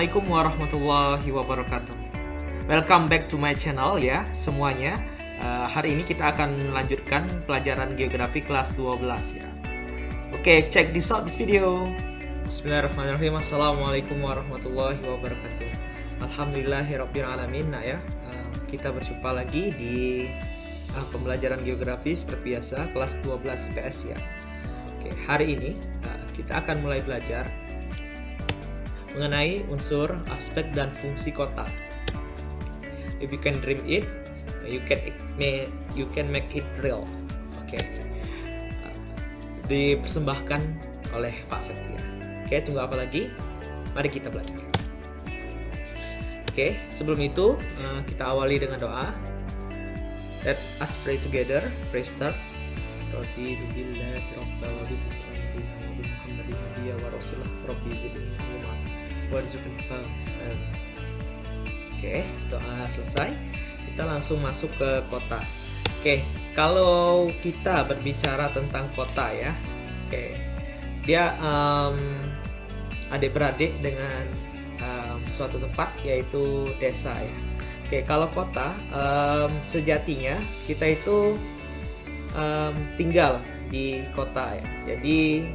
Assalamualaikum warahmatullahi wabarakatuh. Welcome back to my channel ya semuanya. Hari ini kita akan melanjutkan pelajaran geografi kelas 12 ya. Oke, check this out this video. Bismillahirrahmanirrahim. Assalamualaikum warahmatullahi wabarakatuh. Alhamdulillahirrabbilalamin. Nah ya, kita berjumpa lagi di pembelajaran geografi seperti biasa kelas 12 IPS ya. Oke, hari ini kita akan mulai belajar mengenai unsur, aspek, dan fungsi kota. If you can dream it, you can make it real. Oke. Dipersembahkan oleh Pak Setia. Oke, tunggu apa lagi? Mari kita belajar. Oke, sebelum itu kita awali dengan doa. Let us pray together. Pray start. Raditu billahi rabba wa bil islam dinan wa bi muhammadin nabiyya wa rasulah rabbi zidni ilma warzuqni fahma. Oke, doa selesai. Kita langsung masuk ke kota. Oke, kalau kita berbicara tentang kota ya, dia adik-beradik dengan suatu tempat yaitu desa ya. Oke, kalau kota sejatinya kita itu tinggal di kota ya. Jadi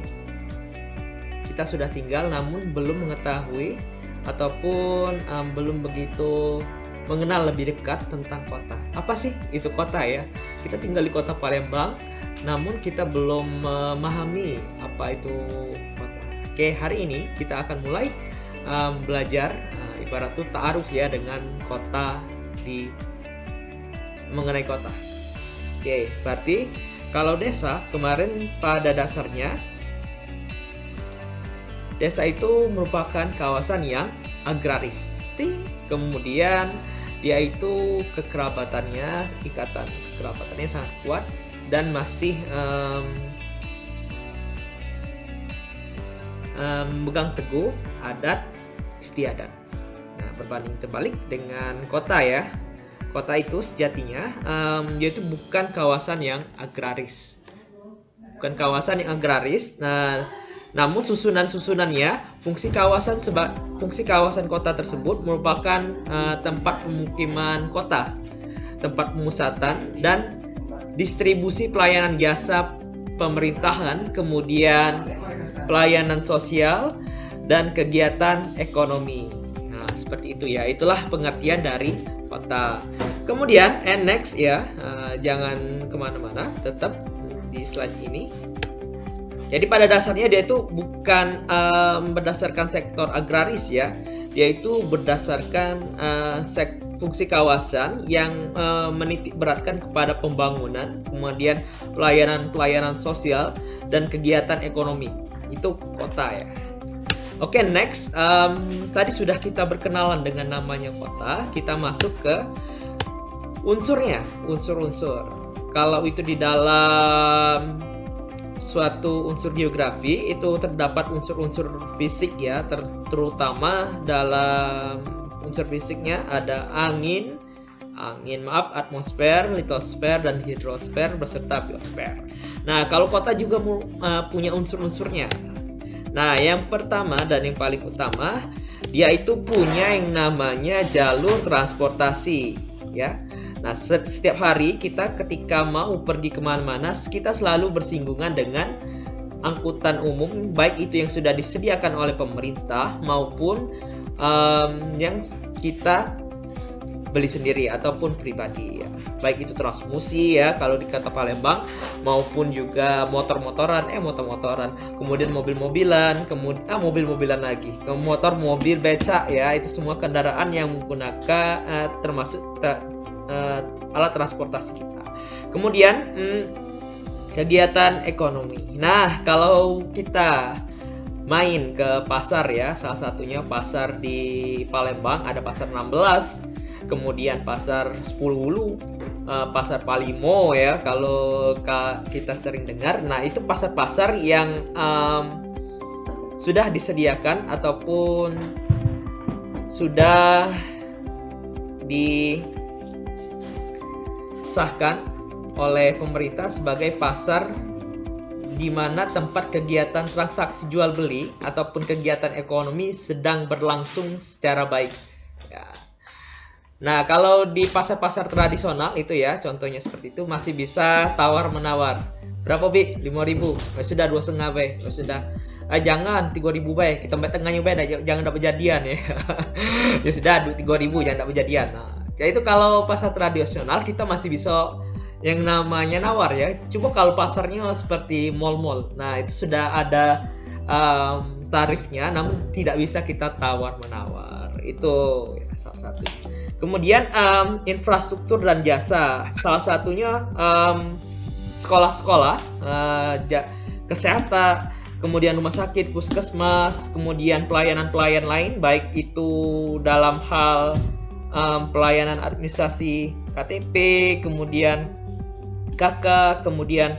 kita sudah tinggal namun belum mengetahui ataupun belum begitu mengenal lebih dekat tentang kota. Apa sih itu kota ya? Kita tinggal di kota Palembang namun kita belum memahami apa itu kota. Oke, hari ini kita akan mulai belajar ibarat itu ta'aruf ya dengan kota mengenai kota. Oke, berarti kalau desa kemarin pada dasarnya desa itu merupakan kawasan yang agraris. Kemudian dia itu ikatan kekerabatannya sangat kuat dan masih memegang teguh adat istiadat. Nah, berbanding terbalik dengan kota ya. Kota itu sejatinya yaitu bukan kawasan yang agraris. Nah, namun susunannya fungsi kawasan kota tersebut merupakan tempat pemukiman kota, tempat pemusatan dan distribusi pelayanan jasa pemerintahan, kemudian pelayanan sosial dan kegiatan ekonomi. Nah, seperti itu ya. Itulah pengertian dari kota. Kemudian next ya, jangan kemana-mana, tetap di slide ini. Jadi pada dasarnya dia itu bukan berdasarkan sektor agraris ya, dia itu berdasarkan fungsi kawasan yang menitik beratkan kepada pembangunan, kemudian pelayanan sosial dan kegiatan ekonomi. Itu kota ya. Oke, next. Tadi sudah kita berkenalan dengan namanya kota. Kita masuk ke unsurnya, unsur-unsur. Kalau itu di dalam suatu unsur geografi itu terdapat unsur-unsur fisik ya, terutama dalam unsur fisiknya ada atmosfer, litosfer, dan hidrosfer beserta biosfer. Nah, kalau kota juga punya unsur-unsurnya. Nah, yang pertama dan yang paling utama, dia itu punya yang namanya jalur transportasi ya. Nah, setiap hari kita ketika mau pergi kemana-mana, kita selalu bersinggungan dengan angkutan umum, baik itu yang sudah disediakan oleh pemerintah maupun yang kita beli sendiri ataupun pribadi ya. Baik itu transmusi ya kalau di kota Palembang, maupun juga motor-motoran, kemudian mobil-mobilan, mobil-mobilan lagi, mobil becak ya, itu semua kendaraan yang menggunakan termasuk alat transportasi kita. Kemudian kegiatan ekonomi. Nah, kalau kita main ke pasar ya, salah satunya pasar di Palembang ada pasar 16, kemudian pasar 10 Hulu, pasar Palimo ya kalau kita sering dengar. Nah, itu pasar-pasar yang sudah disediakan ataupun sudah disahkan oleh pemerintah sebagai pasar di mana tempat kegiatan transaksi jual beli ataupun kegiatan ekonomi sedang berlangsung secara baik. Ya. Nah, kalau di pasar-pasar tradisional itu ya, contohnya seperti itu masih bisa tawar menawar. Berapa bi? 5.000. Ya sudah 2,5 be. Ya sudah. Jangan 3.000 be. Kita mbak tengahnya be, jangan dapat jadian ya. Ya sudah 3.000 jangan dapat jadian. Nah, kayak itu kalau pasar tradisional kita masih bisa yang namanya nawar ya. Coba kalau pasarnya seperti mall-mall. Nah, itu sudah ada tarifnya namun tidak bisa kita tawar menawar. Itu ya, salah satu. Kemudian infrastruktur dan jasa. Salah satunya sekolah-sekolah, kesehatan, kemudian rumah sakit, puskesmas, kemudian pelayanan-pelayanan lain, baik itu dalam hal pelayanan administrasi KTP, kemudian KK, kemudian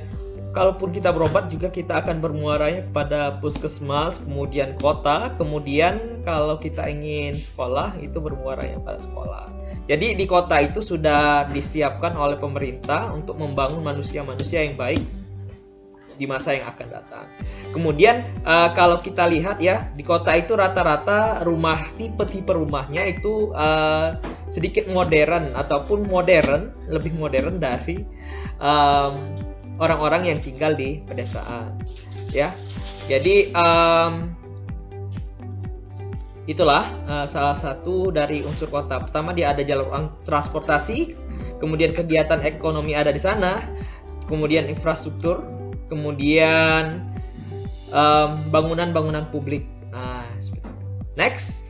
kalaupun kita berobat juga kita akan bermuaranya kepada puskesmas, kemudian kota, kemudian kalau kita ingin sekolah itu bermuaranya pada sekolah. Jadi di kota itu sudah disiapkan oleh pemerintah untuk membangun manusia-manusia yang baik di masa yang akan datang. Kemudian kalau kita lihat ya, di kota itu rata-rata rumah, tipe-tipe rumahnya itu sedikit modern ataupun lebih modern dari orang-orang yang tinggal di pedesaan ya. Jadi itulah salah satu dari unsur kota. Pertama dia ada jalur transportasi, kemudian kegiatan ekonomi ada di sana, kemudian infrastruktur, kemudian bangunan-bangunan publik. Nah, seperti itu. Next.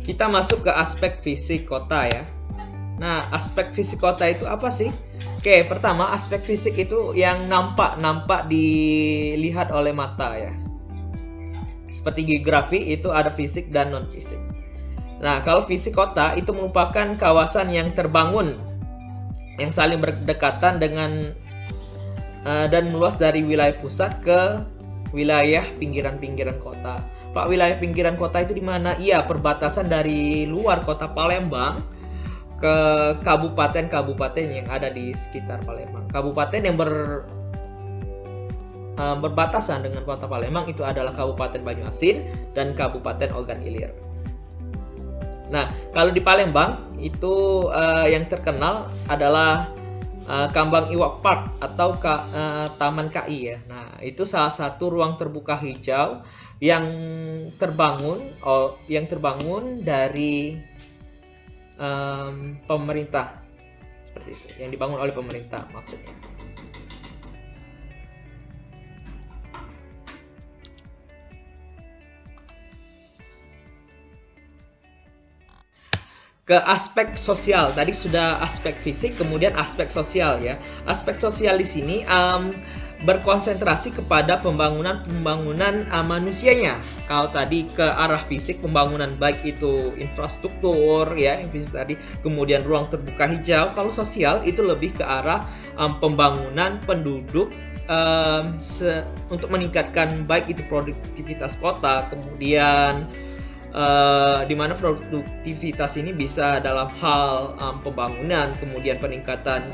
Kita masuk ke aspek fisik kota ya. Nah, aspek fisik kota itu apa sih? Oke, pertama aspek fisik itu yang nampak dilihat oleh mata ya. Seperti geografi itu ada fisik dan non fisik. Nah, kalau fisik kota itu merupakan kawasan yang terbangun yang saling berdekatan dengan dan meluas dari wilayah pusat ke wilayah pinggiran-pinggiran kota. Pak, wilayah pinggiran kota itu di mana? Iya, perbatasan dari luar kota Palembang ke kabupaten-kabupaten yang ada di sekitar Palembang. Kabupaten yang berbatasan dengan kota Palembang itu adalah Kabupaten Banyuasin dan Kabupaten Ogan Ilir. Nah, kalau di Palembang itu yang terkenal adalah Kambang Iwak Park atau Taman KI ya. Nah, itu salah satu ruang terbuka hijau yang terbangun dari pemerintah, seperti itu, yang dibangun oleh pemerintah maksudnya. Ke aspek sosial, tadi sudah aspek fisik, kemudian aspek sosial ya. Aspek sosial di sini berkonsentrasi kepada pembangunan manusianya. Kalau tadi ke arah fisik, pembangunan baik itu infrastruktur ya, yang fisik tadi, kemudian ruang terbuka hijau. Kalau sosial itu lebih ke arah pembangunan penduduk untuk meningkatkan baik itu produktivitas kota, kemudian di mana produktivitas ini bisa dalam hal pembangunan, kemudian peningkatan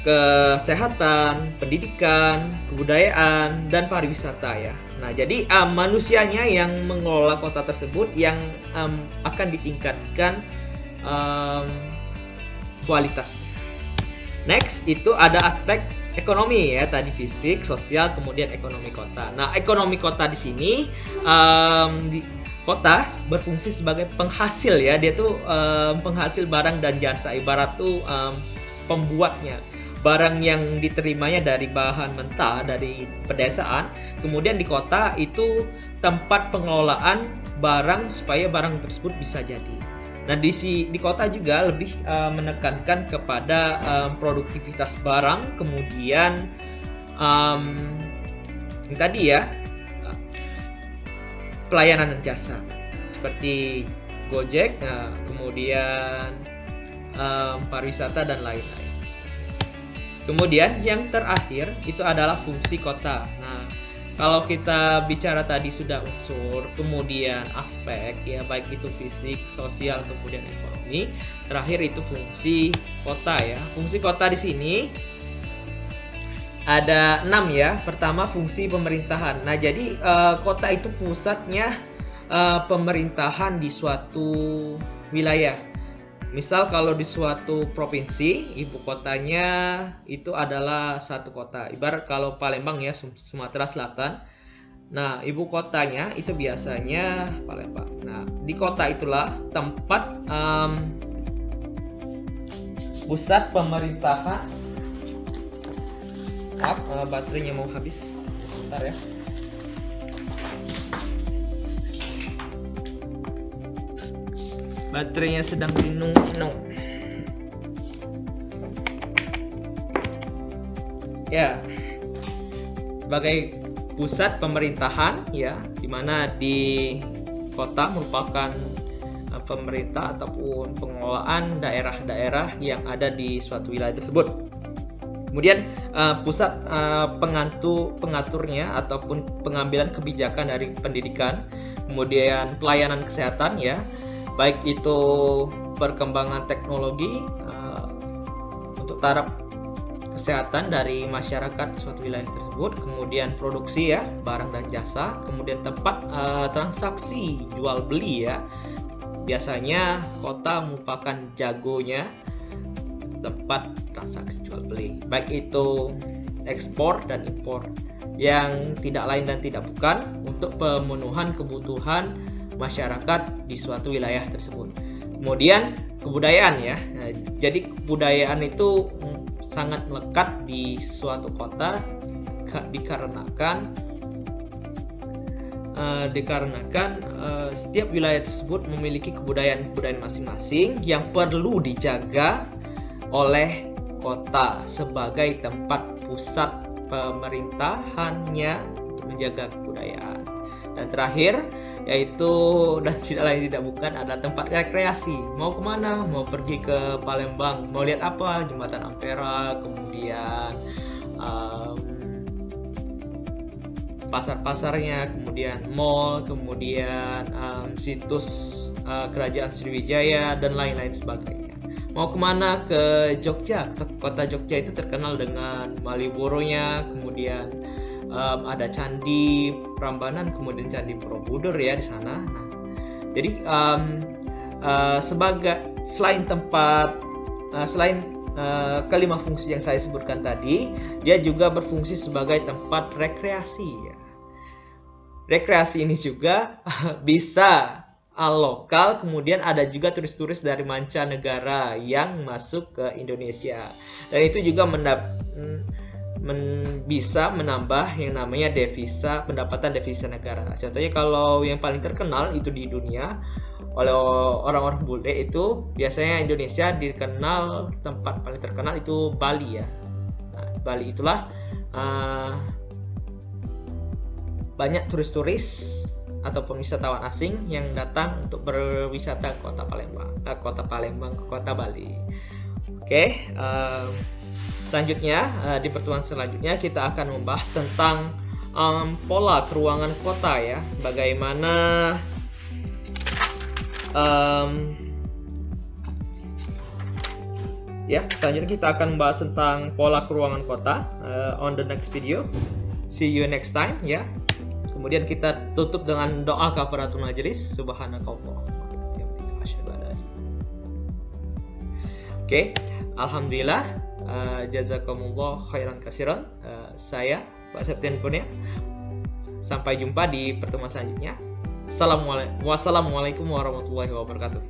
kesehatan, pendidikan, kebudayaan, dan pariwisata ya. Nah, jadi manusianya yang mengelola kota tersebut yang akan ditingkatkan kualitasnya. Next itu ada aspek ekonomi ya, tadi fisik, sosial, kemudian ekonomi kota. Nah, ekonomi kota di sini kota berfungsi sebagai penghasil ya, dia tuh penghasil barang dan jasa, ibarat tuh pembuatnya. Barang yang diterimanya dari bahan mentah dari pedesaan, kemudian di kota itu tempat pengelolaan barang supaya barang tersebut bisa jadi. Nah, di kota juga lebih menekankan kepada produktivitas barang, kemudian yang tadi ya, pelayanan dan jasa seperti Gojek, kemudian pariwisata dan lain-lain. Kemudian yang terakhir itu adalah fungsi kota. Nah, Kalau kita bicara tadi sudah unsur, kemudian aspek ya, baik itu fisik, sosial, kemudian ekonomi. Terakhir itu fungsi kota ya. Fungsi kota di sini ada 6 ya. Pertama fungsi pemerintahan. Nah, jadi kota itu pusatnya pemerintahan di suatu wilayah. Misal kalau di suatu provinsi, ibu kotanya itu adalah satu kota. Ibarat kalau Palembang ya, Sumatera Selatan. Nah, ibu kotanya itu biasanya Palembang. Nah, di kota itulah tempat pusat pemerintahan. Maaf, baterainya mau habis. Sebentar ya. Baterainya sedang minum-minum. Ya, sebagai pusat pemerintahan ya, dimana di kota merupakan pemerintah ataupun pengelolaan daerah-daerah yang ada di suatu wilayah tersebut. Kemudian pusat pengaturnya ataupun pengambilan kebijakan dari pendidikan, kemudian pelayanan kesehatan ya, baik itu perkembangan teknologi untuk taraf kesehatan dari masyarakat suatu wilayah tersebut, kemudian produksi ya, barang dan jasa, kemudian tempat transaksi jual beli ya. Biasanya kota merupakan jagonya tempat transaksi jual beli, baik itu ekspor dan impor, yang tidak lain dan tidak bukan untuk pemenuhan kebutuhan masyarakat di suatu wilayah tersebut. Kemudian kebudayaan ya. Nah, jadi kebudayaan itu sangat melekat di suatu kota dikarenakan setiap wilayah tersebut memiliki kebudayaan masing-masing yang perlu dijaga oleh kota sebagai tempat pusat pemerintahannya untuk menjaga kebudayaan. Dan terakhir yaitu, dan tidak lain tidak bukan, adalah tempat rekreasi. Mau kemana? Mau pergi ke Palembang, mau lihat apa? Jembatan Ampera, kemudian pasar-pasarnya, kemudian mall, kemudian situs kerajaan Sriwijaya dan lain-lain sebagainya. Mau kemana? Ke Jogja. Kota Jogja itu terkenal dengan Malioboro-nya, kemudian ada Candi Prambanan, kemudian Candi Borobudur ya di sana. Nah, jadi selain kelima fungsi yang saya sebutkan tadi, dia juga berfungsi sebagai tempat rekreasi ya. Rekreasi ini juga bisa lokal, kemudian ada juga turis-turis dari mancanegara yang masuk ke Indonesia, dan itu juga bisa menambah yang namanya pendapatan devisa negara. Contohnya kalau yang paling terkenal itu di dunia oleh orang-orang bule itu, biasanya Indonesia dikenal tempat paling terkenal itu Bali ya. Nah, Bali itulah banyak turis-turis ataupun wisatawan asing yang datang untuk berwisata ke kota Bali. Oke, selanjutnya di pertemuan selanjutnya kita akan membahas tentang pola keruangan kota ya, bagaimana selanjutnya kita akan membahas tentang pola keruangan kota on the next video. See you next time ya. Kemudian kita tutup dengan doa kafaratul majelis. Subhanakallah. Oke, alhamdulillah. Jazakumullah khairan katsiran. Saya Pak Septian Kurnia. Sampai jumpa di pertemuan selanjutnya. Wassalamualaikum warahmatullahi wabarakatuh.